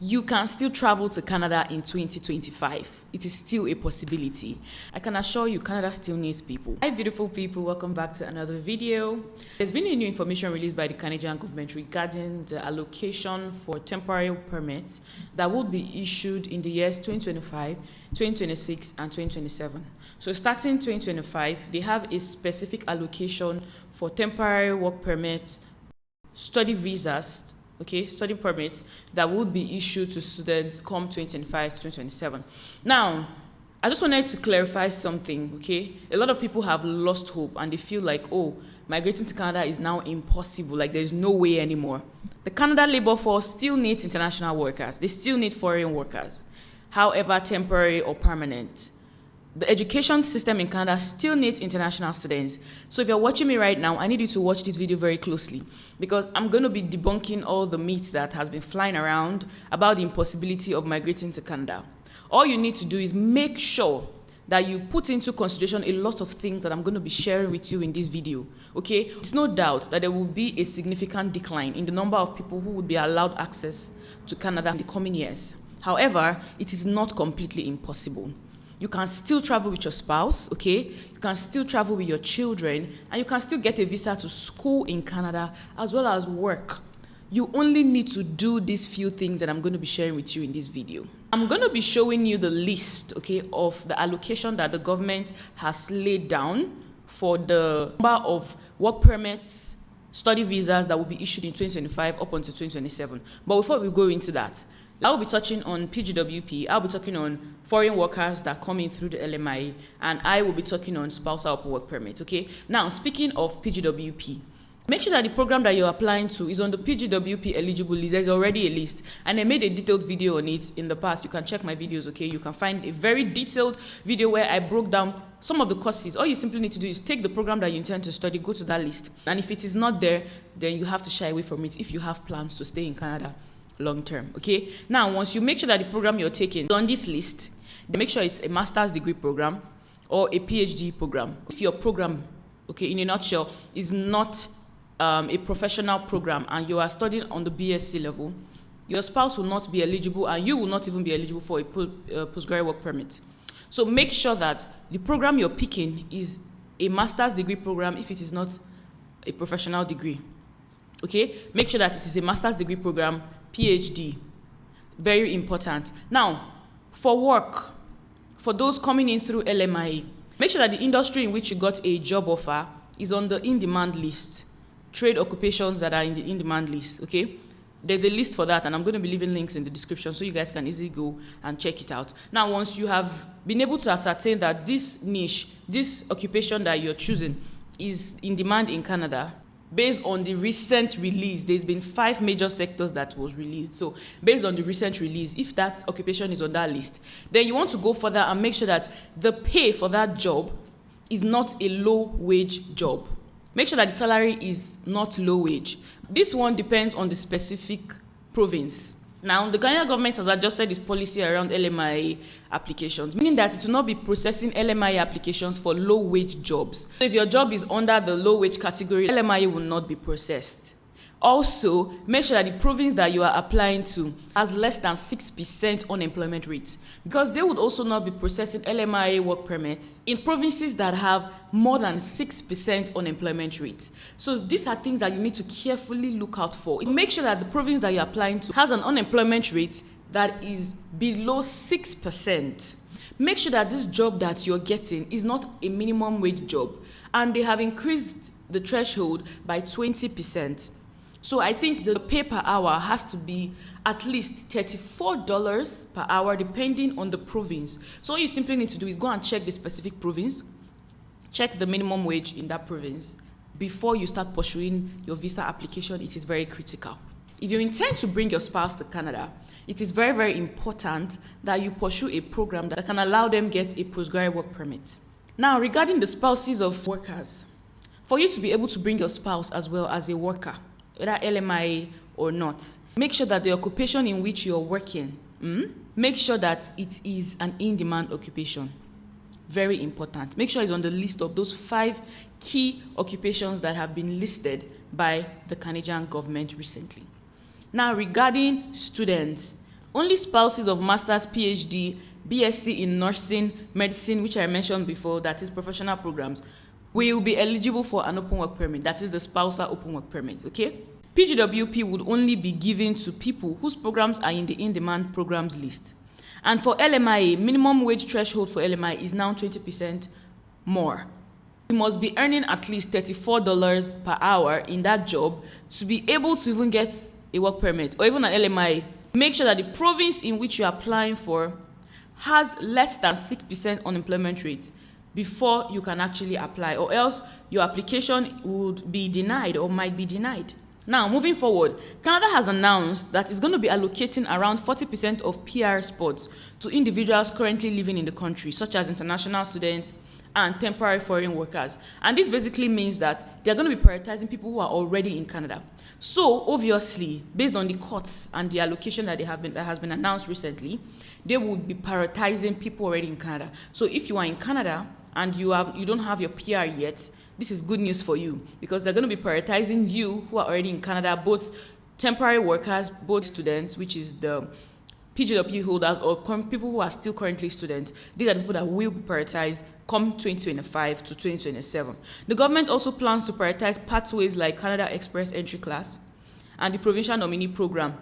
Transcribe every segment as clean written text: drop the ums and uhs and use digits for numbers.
you can still travel to Canada in 2025. It is still a possibility. I can assure you, Canada still needs people. Hi, beautiful people. Welcome back to another video. There's been a new information released by the Canadian government regarding the allocation for temporary permits that would be issued in the years 2025, 2026, and 2027. So starting 2025, they have a specific allocation for temporary work permits, study visas, study permits that would be issued to students come 2025 to 2027. Now, I just wanted to clarify something, okay? A lot of people have lost hope and they feel like, oh, migrating to Canada is now impossible, like there's no way anymore. The Canada labor force still needs international workers. They still need foreign workers, however temporary or permanent. The education system in Canada still needs international students. So if you're watching me right now, I need you to watch this video very closely because I'm going to be debunking all the myths that has been flying around about the impossibility of migrating to Canada. All you need to do is make sure that you put into consideration a lot of things that I'm going to be sharing with you in this video, okay? It's no doubt that there will be a significant decline in the number of people who would be allowed access to Canada in the coming years. However, it is not completely impossible. You can still travel with your spouse, okay? You can still travel with your children, and you can still get a visa to school in Canada as well as work. You only need to do these few things that I'm going to be sharing with you in this video. I'm going to be showing you the list, okay, of the allocation that the government has laid down for the number of work permits, study visas that will be issued in 2025 up until 2027. But before we go into that, I will be touching on PGWP, I'll be talking on foreign workers that come in through the LMIA, and I will be talking on spousal work permit, okay? Now, speaking of PGWP, make sure that the program that you're applying to is on the PGWP eligible list. There's already a list, and I made a detailed video on it in the past. You can check my videos, okay? You can find a very detailed video where I broke down some of the courses. All you simply need to do is take the program that you intend to study, go to that list, and if it is not there, then you have to shy away from it if you have plans to stay in Canada long term, okay? Now, once you make sure that the program you're taking is on this list, make sure it's a master's degree program or a PhD program. If your program, okay, in a nutshell, is not a professional program and you are studying on the BSc level, your spouse will not be eligible and you will not even be eligible for a postgraduate work permit. So make sure that the program you're picking is a master's degree program if it is not a professional degree, okay? Make sure that it is a master's degree program, PhD, very important. Now, for work, for those coming in through LMIA, make sure that the industry in which you got a job offer is on the in-demand list, trade occupations that are in the in-demand list, okay? There's a list for that, and I'm going to be leaving links in the description so you guys can easily go and check it out. Now, once you have been able to ascertain that this niche, this occupation that you're choosing is in demand in Canada, based on the recent release, there's been 5 major sectors that was released. So based on the recent release, if that occupation is on that list, then you want to go further and make sure that the pay for that job is not a low-wage job. Make sure that the salary is not low wage. This one depends on the specific province. Now, the Canadian government has adjusted its policy around LMIA applications, meaning that it will not be processing LMIA applications for low-wage jobs. So if your job is under the low-wage category, LMIA will not be processed. Also, make sure that the province that you are applying to has less than 6% unemployment rate, because they would also not be processing LMIA work permits in provinces that have more than 6% unemployment rate. So these are things that you need to carefully look out for. Make sure that the province that you're applying to has an unemployment rate that is below 6%. Make sure that this job that you're getting is not a minimum wage job, and they have increased the threshold by 20%. So I think the pay per hour has to be at least $34 per hour depending on the province. So all you simply need to do is go and check the specific province, check the minimum wage in that province before you start pursuing your visa application. It is very critical. If you intend to bring your spouse to Canada, it is very, very important that you pursue a program that can allow them get a postgraduate work permit. Now, regarding the spouses of workers, for you to be able to bring your spouse as well as a worker, whether LMIA or not, make sure that the occupation in which you're working, make sure that it is an in-demand occupation. Very important. Make sure it's on the list of those 5 key occupations that have been listed by the Canadian government recently. Now, regarding students, Only spouses of master's, PhD, BSc in nursing, medicine, which I mentioned before, that is professional programs, will be eligible for an open work permit, that is the spousal open work permit, okay? PGWP would only be given to people whose programs are in the in-demand programs list. And for LMIA, minimum wage threshold for LMIA is now 20% more. You must be earning at least $34 per hour in that job to be able to even get a work permit or even an LMIA. Make sure that the province in which you are applying for has less than 6% unemployment rate before you can actually apply, or else your application would be denied or might be denied. Now, moving forward, Canada has announced that it's going to be allocating around 40% of PR spots to individuals currently living in the country, such as international students and temporary foreign workers. And this basically means that they're going to be prioritizing people who are already in Canada. So, obviously, based on the cuts and the allocation that has been announced recently, they would be prioritizing people already in Canada. So, if you are in Canada and you don't have your PR yet, this is good news for you, because they're going to be prioritizing you who are already in Canada, both temporary workers, both students, which is the PGWP holders, or people who are still currently students. These are the people that will be prioritized come 2025 to 2027. The government also plans to prioritize pathways like Canada Express Entry Class and the Provincial Nominee Program,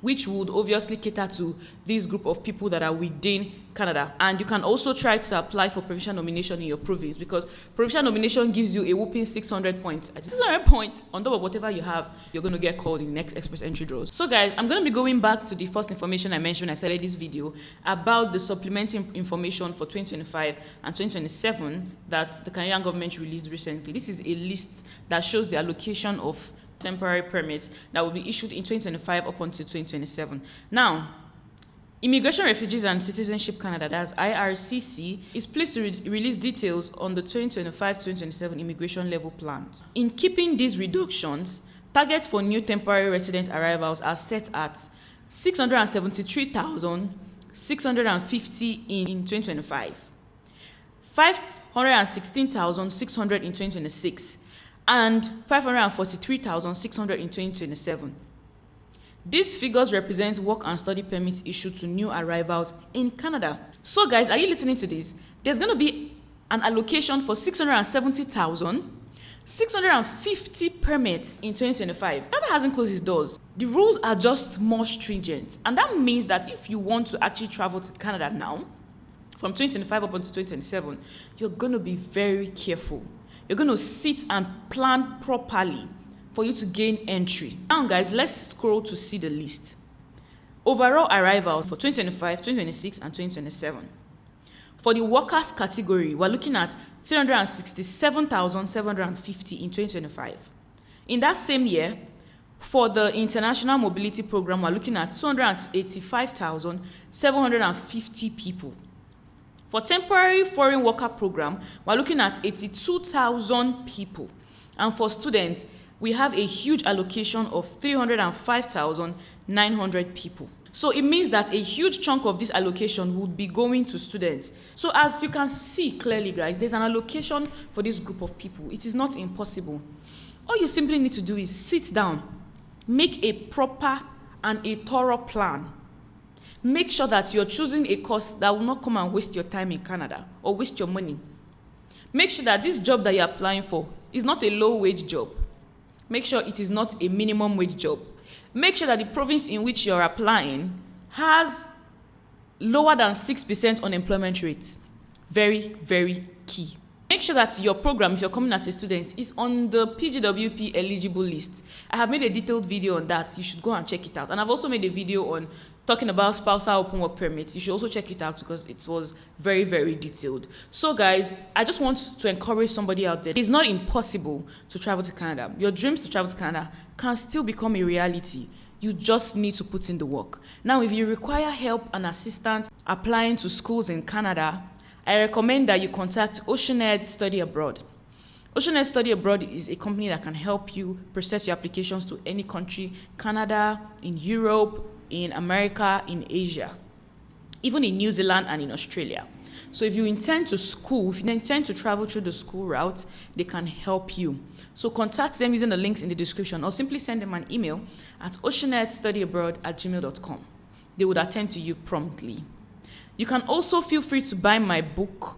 which would obviously cater to this group of people that are within Canada. And you can also try to apply for provincial nomination in your province, because provincial nomination gives you a whopping 600 points. 600 points on top of whatever you have, you're going to get called in the next express entry draws. So guys, I'm going to be going back to the first information I mentioned when I started this video about the supplementing information for 2025 and 2027 that the Canadian government released recently. This is a list that shows the allocation of temporary permits that will be issued in 2025 up until 2027. Now, Immigration, Refugees and Citizenship Canada, that's IRCC, is pleased to release details on the 2025-2027 immigration level plans. In keeping these reductions, targets for new temporary resident arrivals are set at 673,650 in 2025, 516,600 in 2026, and 543,600 in 2027. These figures represent work and study permits issued to new arrivals in Canada. So guys, are you listening to this? There's going to be an allocation for 670,650 permits in 2025. Canada hasn't closed its doors. The rules are just more stringent. And that means that if you want to actually travel to Canada now, from 2025 up until 2027, you're going to be very careful. You're going to sit and plan properly for you to gain entry. Now guys, let's scroll to see the list. Overall arrivals for 2025, 2026 and 2027. For the workers category, we're looking at 367,750 in 2025. In that same year, for the International Mobility Program, we're looking at 285,750 people. For temporary foreign worker program, we're looking at 82,000 people. And for students, we have a huge allocation of 305,900 people. So it means that a huge chunk of this allocation would be going to students. So as you can see clearly, guys, there's an allocation for this group of people. It is not impossible. All you simply need to do is sit down, make a proper and a thorough plan. Make sure that you're choosing a course that will not come and waste your time in Canada or waste your money. Make sure that this job that you're applying for is not a low-wage job. Make sure it is not a minimum wage job. Make sure that the province in which you're applying has lower than 6% unemployment rate. Very, very key. Make sure that your program, if you're coming as a student, is on the PGWP eligible list. I have made a detailed video on that. You should go and check it out. And I've also made a video on talking about spousal open work permits. You should also check it out because it was very, very detailed. So guys, I just want to encourage somebody out there. It's not impossible to travel to Canada. Your dreams to travel to Canada can still become a reality. You just need to put in the work. Now, if you require help and assistance applying to schools in Canada, I recommend that you contact OceanEd Study Abroad. OceanEd Study Abroad is a company that can help you process your applications to any country, Canada, in Europe, in America, in Asia, even in New Zealand and in Australia. So if you intend to travel through the school route, they can help you. So contact them using the links in the description or simply send them an email at oceanedstudyabroad@gmail.com. they would attend to you promptly. You can also feel free to buy my book,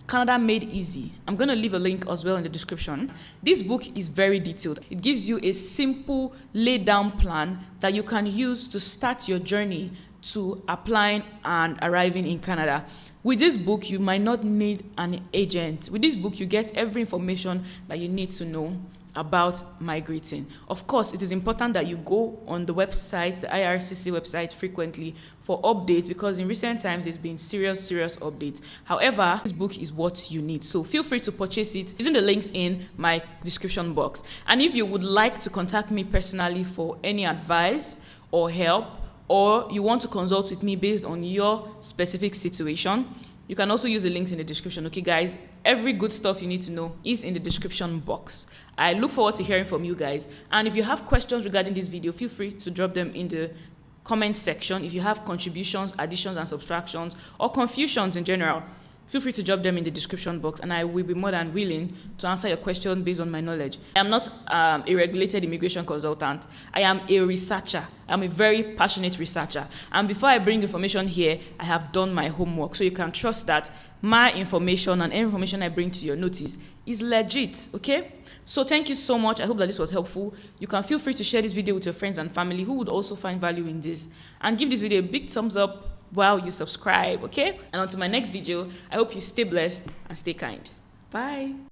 Canada Made Easy. I'm going to leave a link as well in the description. This book is very detailed. It gives you a simple laid down plan that you can use to start your journey to applying and arriving in Canada. With this book, you might not need an agent. With this book, you get every information that you need to know about migrating. Of course, it is important that you go on the website, the IRCC website, frequently for updates, because in recent times there's been serious updates. However, this book is what you need, so feel free to purchase it using the links in my description box. And if you would like to contact me personally for any advice or help, or you want to consult with me based on your specific situation, you can also use the links in the description. Okay, guys, every good stuff you need to know is in the description box. I look forward to hearing from you guys. And if you have questions regarding this video, feel free to drop them in the comment section. If you have contributions, additions and subtractions, or confusions in general, feel free to drop them in the description box, and I will be more than willing to answer your question based on my knowledge. I am not a regulated immigration consultant. I am a researcher. I'm a very passionate researcher. And before I bring information here, I have done my homework. So you can trust that my information and any information I bring to your notice is legit, okay? So thank you so much. I hope that this was helpful. You can feel free to share this video with your friends and family who would also find value in this. And give this video a big thumbs up while you subscribe, okay? And until my next video, I hope you stay blessed and stay kind. Bye.